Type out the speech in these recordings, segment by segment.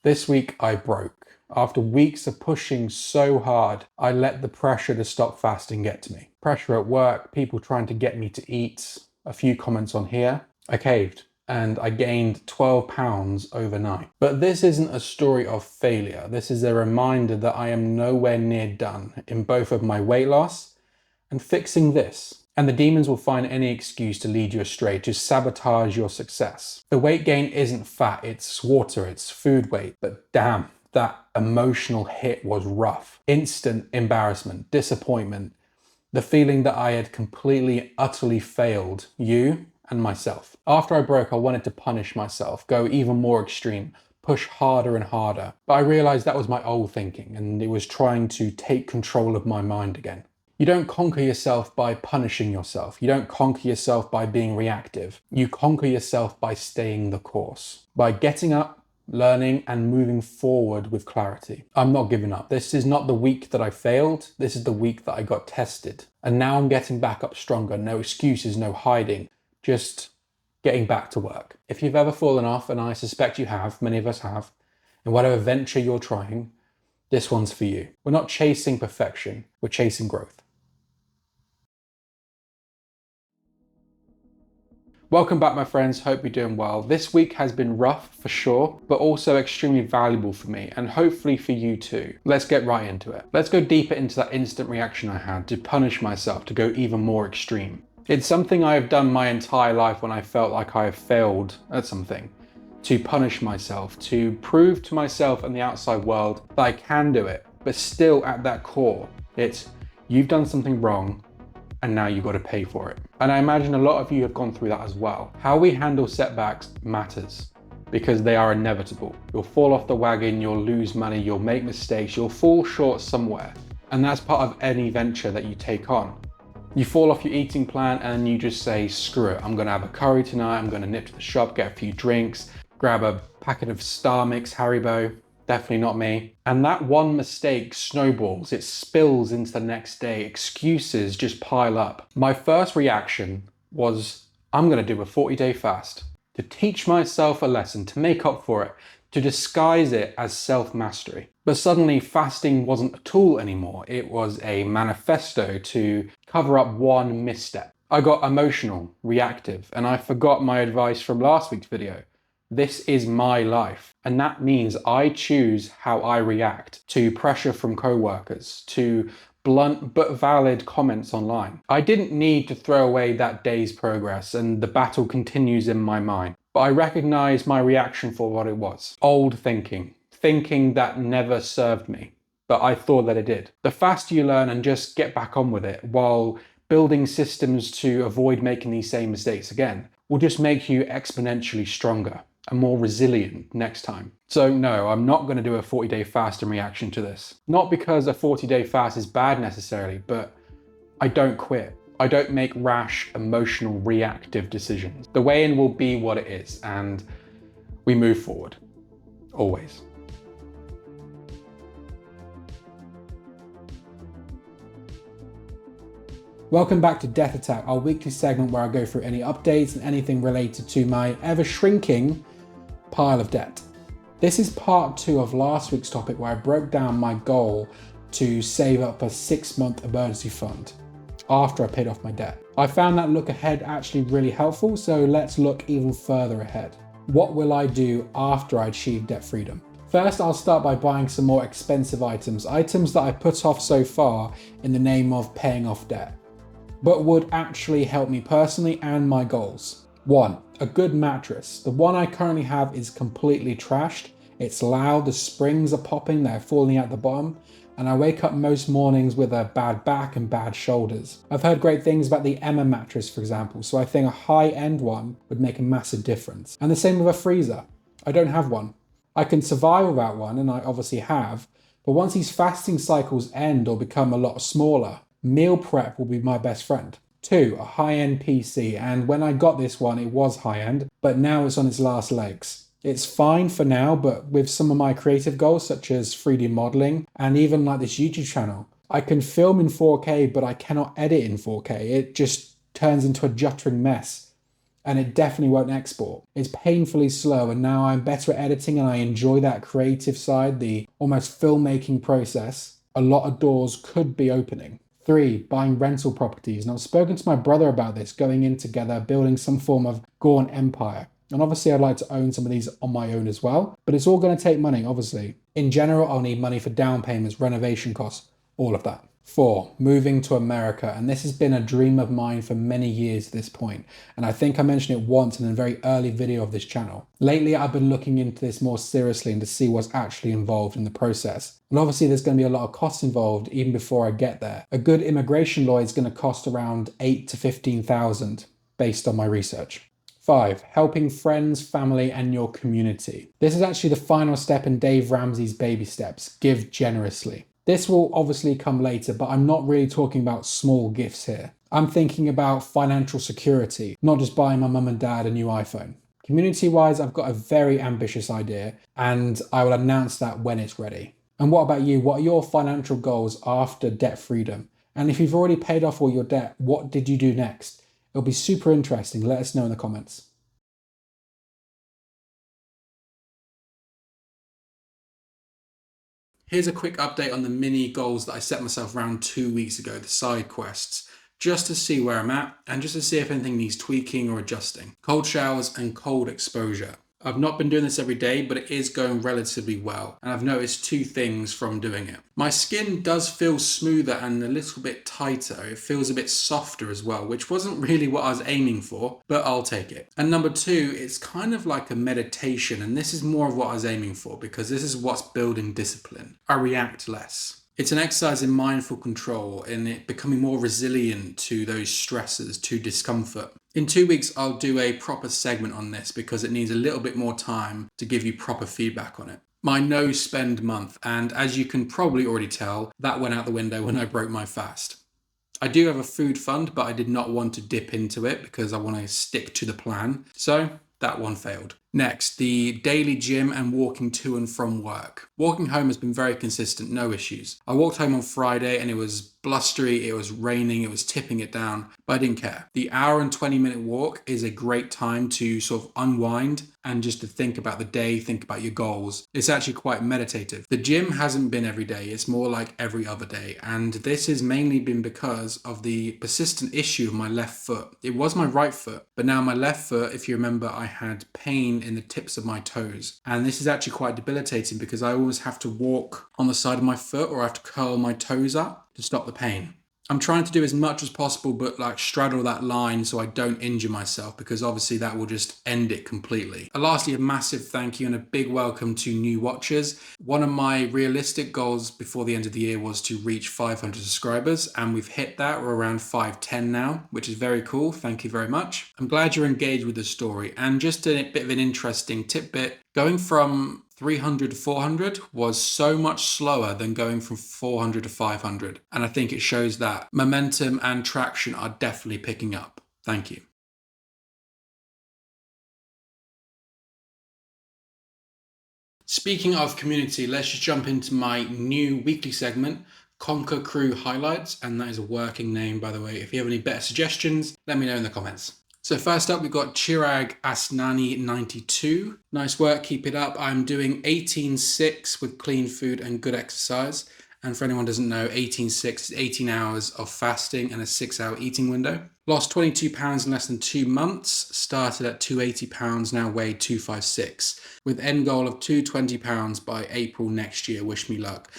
This week I broke. After weeks of pushing so hard, I let the pressure to stop fasting get to me. Pressure at work, people trying to get me to eat, a few comments on here. I caved and I gained 12 pounds overnight. But this isn't a story of failure. This is a reminder that I am nowhere near done in both of my weight loss and fixing this. And the demons will find any excuse to lead you astray, to sabotage your success. The weight gain isn't fat, it's water, it's food weight. But damn, that emotional hit was rough. Instant embarrassment, disappointment, the feeling that I had completely, utterly failed you and myself. After I broke, I wanted to punish myself, go even more extreme, push harder and harder. But I realized that was my old thinking, and it was trying to take control of my mind again. You don't conquer yourself by punishing yourself. You don't conquer yourself by being reactive. You conquer yourself by staying the course, by getting up, learning, and moving forward with clarity. I'm not giving up. This is not the week that I failed. This is the week that I got tested. And now I'm getting back up stronger. No excuses, no hiding, just getting back to work. If you've ever fallen off, and I suspect you have, many of us have, in whatever venture you're trying, this one's for you. We're not chasing perfection, we're chasing growth. Welcome back, my friends. Hope you're doing well. This week has been rough for sure, but also extremely valuable for me and hopefully for you too. Let's get right into it. Let's go deeper into that instant reaction I had to punish myself, to go even more extreme. It's something I have done my entire life when I felt like I have failed at something, to punish myself, to prove to myself and the outside world that I can do it. But still at that core, it's you've done something wrong, and now you've got to pay for it. And I imagine a lot of you have gone through that as well. How we handle setbacks matters because they are inevitable. You'll fall off the wagon, you'll lose money, you'll make mistakes, you'll fall short somewhere. And that's part of any venture that you take on. You fall off your eating plan and you just say, screw it, I'm gonna have a curry tonight, I'm gonna nip to the shop, get a few drinks, grab a packet of Star Mix Haribo. Definitely not me. And that one mistake snowballs, it spills into the next day, excuses just pile up. My first reaction was, I'm gonna do a 40-day fast to teach myself a lesson, to make up for it, to disguise it as self-mastery. But suddenly fasting wasn't a tool anymore. It was a manifesto to cover up one misstep. I got emotional, reactive, and I forgot my advice from last week's video. This is my life, and that means I choose how I react to pressure from co-workers, to blunt but valid comments online. I didn't need to throw away that day's progress, and the battle continues in my mind. But I recognize my reaction for what it was. Old thinking, thinking that never served me, but I thought that it did. The faster you learn and just get back on with it, while building systems to avoid making these same mistakes again, will just make you exponentially stronger and more resilient next time. So no, I'm not going to do a 40-day fast in reaction to this. Not because a 40-day fast is bad necessarily, but I don't quit. I don't make rash, emotional, reactive decisions. The weigh-in will be what it is, and we move forward. Always. Welcome back to Death Attack, our weekly segment where I go through any updates and anything related to my ever-shrinking pile of debt. This is part 2 of last week's topic where I broke down my goal to save up a 6-month emergency fund after I paid off my debt. I found that look ahead actually really helpful, so let's look even further ahead. What will I do after I achieve debt freedom? First, I'll start by buying some more expensive items that I put off so far in the name of paying off debt, but would actually help me personally and my goals. 1, a good mattress. The one I currently have is completely trashed. It's loud, the springs are popping, they're falling out the bottom, and I wake up most mornings with a bad back and bad shoulders. I've heard great things about the Emma mattress, for example, so I think a high-end one would make a massive difference. And the same with a freezer. I don't have one. I can survive without one, and I obviously have, but once these fasting cycles end or become a lot smaller, meal prep will be my best friend. 2, a high-end PC, and when I got this one it was high-end, but now it's on its last legs. It's fine for now, but with some of my creative goals such as 3D modeling and even like this YouTube channel, I can film in 4K but I cannot edit in 4K. It just turns into a juttering mess. and it definitely won't export. It's painfully slow, and now I'm better at editing and I enjoy that creative side, the almost filmmaking process. A lot of doors could be opening. 3, buying rental properties. And I've spoken to my brother about this, going in together, building some form of gaunt empire. And obviously I'd like to own some of these on my own as well, but it's all going to take money, obviously. In general, I'll need money for down payments, renovation costs, all of that. 4, moving to America. And this has been a dream of mine for many years at this point. And I think I mentioned it once in a very early video of this channel. Lately, I've been looking into this more seriously and to see what's actually involved in the process. And obviously there's going to be a lot of costs involved even before I get there. A good immigration lawyer is going to cost around 8 to 15,000 based on my research. 5, helping friends, family, and your community. This is actually the final step in Dave Ramsey's baby steps. Give generously. This will obviously come later, but I'm not really talking about small gifts here. I'm thinking about financial security, not just buying my mum and dad a new iPhone. Community-wise, I've got a very ambitious idea, and I will announce that when it's ready. And what about you? What are your financial goals after debt freedom? And if you've already paid off all your debt, what did you do next? It'll be super interesting. Let us know in the comments. Here's a quick update on the mini goals that I set myself around 2 weeks ago, the side quests, just to see where I'm at and just to see if anything needs tweaking or adjusting. Cold showers and cold exposure. I've not been doing this every day, but it is going relatively well. And I've noticed 2 things from doing it. My skin does feel smoother and a little bit tighter. It feels a bit softer as well, which wasn't really what I was aiming for, but I'll take it. And number 2, it's kind of like a meditation. And this is more of what I was aiming for because this is what's building discipline. I react less. It's an exercise in mindful control and it becoming more resilient to those stresses, to discomfort. In 2 weeks, I'll do a proper segment on this because it needs a little bit more time to give you proper feedback on it. My no spend month, and as you can probably already tell, that went out the window when I broke my fast. I do have a food fund, but I did not want to dip into it because I want to stick to the plan. So that one failed. Next, the daily gym and walking to and from work. Walking home has been very consistent, no issues. I walked home on Friday and it was blustery, it was raining, it was tipping it down, but I didn't care. The hour and 20-minute walk is a great time to sort of unwind and just to think about the day, think about your goals. It's actually quite meditative. The gym hasn't been every day, it's more like every other day. And this has mainly been because of the persistent issue of my left foot. It was my right foot, but now my left foot, if you remember, I had pain in the tips of my toes. And this is actually quite debilitating because I always have to walk on the side of my foot or I have to curl my toes up to stop the pain. I'm trying to do as much as possible, but like straddle that line so I don't injure myself because obviously that will just end it completely. And lastly, a massive thank you and a big welcome to new watchers. One of my realistic goals before the end of the year was to reach 500 subscribers and we've hit that. We're around 510 now, which is very cool. Thank you very much. I'm glad you're engaged with the story and just a bit of an interesting tidbit. Going from 300 to 400 was so much slower than going from 400 to 500. And I think it shows that momentum and traction are definitely picking up. Thank you. Speaking of community, let's just jump into my new weekly segment, Conquer Crew Highlights. And that is a working name, by the way. If you have any better suggestions, let me know in the comments. So first up, we've got Chirag Asnani 92. Nice work, keep it up. I'm doing 18-6 with clean food and good exercise. And for anyone who doesn't know, 18-6 is 18 hours of fasting and a 6-hour eating window. Lost 22 pounds in less than 2 months. Started at 280 pounds, now weigh 256. With end goal of 220 pounds by April next year. Wish me luck.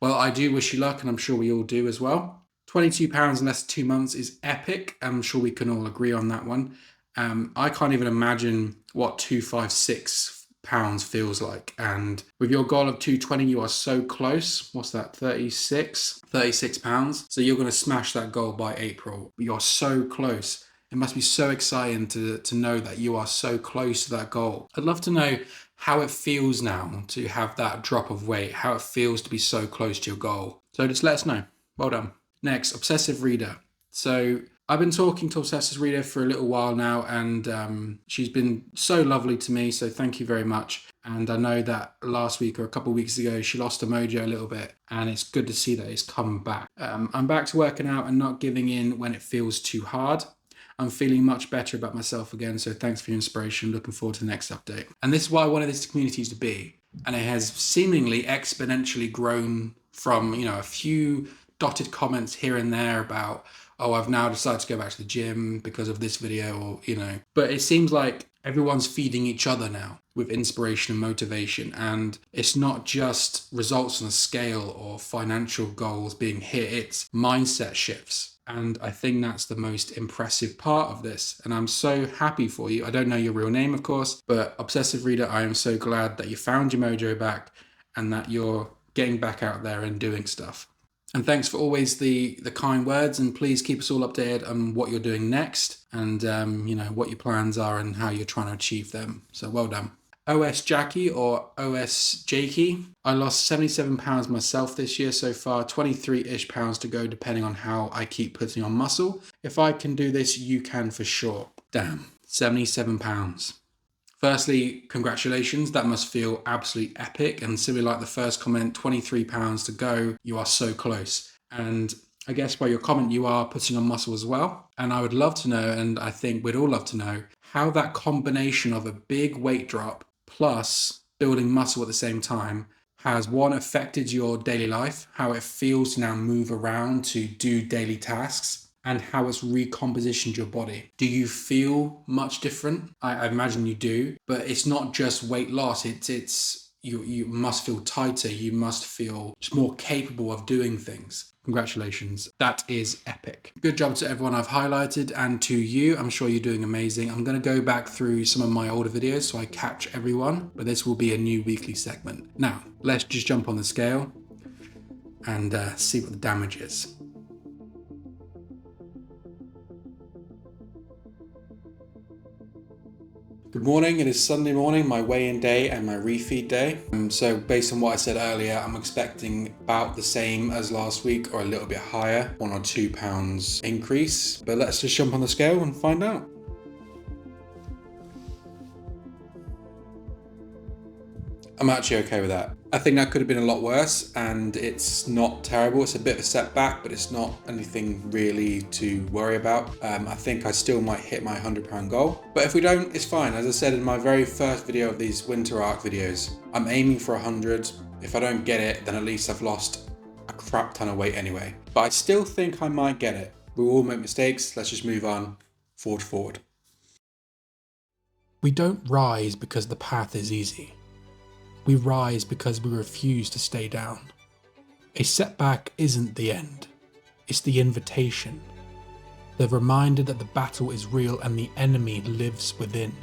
Well, I do wish you luck and I'm sure we all do as well. 22 pounds in less than 2 months is epic. I'm sure we can all agree on that one. I can't even imagine what 256 pounds feels like. And with your goal of 220, you are so close. What's that? 36 pounds. So you're going to smash that goal by April. You're so close. It must be so exciting to know that you are so close to that goal. I'd love to know how it feels now to have that drop of weight, how it feels to be so close to your goal. So just let us know. Well done. Next, Obsessive Reader. So I've been talking to Obsessive Reader for a little while now and she's been so lovely to me, so thank you very much. And I know that last week or a couple of weeks ago, she lost her mojo a little bit and it's good to see that it's come back. I'm back to working out and not giving in when it feels too hard. I'm feeling much better about myself again. So thanks for your inspiration. Looking forward to the next update. And this is why I wanted this community to be. And it has seemingly exponentially grown from, a few dotted comments here and there about, oh, I've now decided to go back to the gym because of this video, or, but it seems like everyone's feeding each other now with inspiration and motivation. And it's not just results on a scale or financial goals being hit, it's mindset shifts. And I think that's the most impressive part of this. And I'm so happy for you. I don't know your real name, of course, but Obsessive Reader, I am so glad that you found your mojo back and that you're getting back out there and doing stuff. And thanks for always the kind words, and please keep us all updated on what you're doing next and, what your plans are and how you're trying to achieve them. So well done. OS Jackie or OS Jakey. I lost 77 pounds myself this year so far, 23-ish pounds to go depending on how I keep putting on muscle. If I can do this, you can for sure. Damn, 77 pounds. Firstly, congratulations, that must feel absolutely epic. And similarly like the first comment, 23 pounds to go, you are so close. And I guess by your comment, you are putting on muscle as well. And I would love to know, and I think we'd all love to know, how that combination of a big weight drop plus building muscle at the same time has, one, affected your daily life, how it feels to now move around to do daily tasks, and how it's recompositioned your body. Do you feel much different? I imagine you do, but it's not just weight loss. You must feel tighter. You must feel just more capable of doing things. Congratulations. That is epic. Good job to everyone I've highlighted and to you. I'm sure you're doing amazing. I'm going to go back through some of my older videos so I catch everyone, but this will be a new weekly segment. Now, let's just jump on the scale and see what the damage is. Good morning, it is Sunday morning, my weigh-in day and my refeed day. So based on what I said earlier, I'm expecting about the same as last week or a little bit higher, 1 or 2 pounds increase. But let's just jump on the scale and find out. I'm actually okay with that. I think that could have been a lot worse, and it's not terrible. It's a bit of a setback, but it's not anything really to worry about. I think I still might hit my £100 goal, but if we don't, it's fine. As I said in my very first video of these winter arc videos, I'm aiming for 100. If I don't get it, then at least I've lost a crap ton of weight anyway. But I still think I might get it. We all make mistakes. Let's just move on. Forward. We don't rise because the path is easy. We rise because we refuse to stay down. A setback isn't the end, it's the invitation. The reminder that the battle is real and the enemy lives within.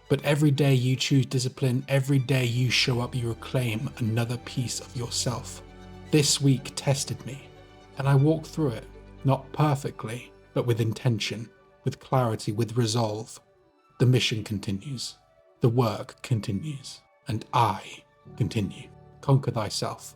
But every day you choose discipline, every day you show up, you reclaim another piece of yourself. This week tested me, and I walked through it, not perfectly, but with intention, with clarity, with resolve. The mission continues, the work continues. And I continue. Conquer thyself.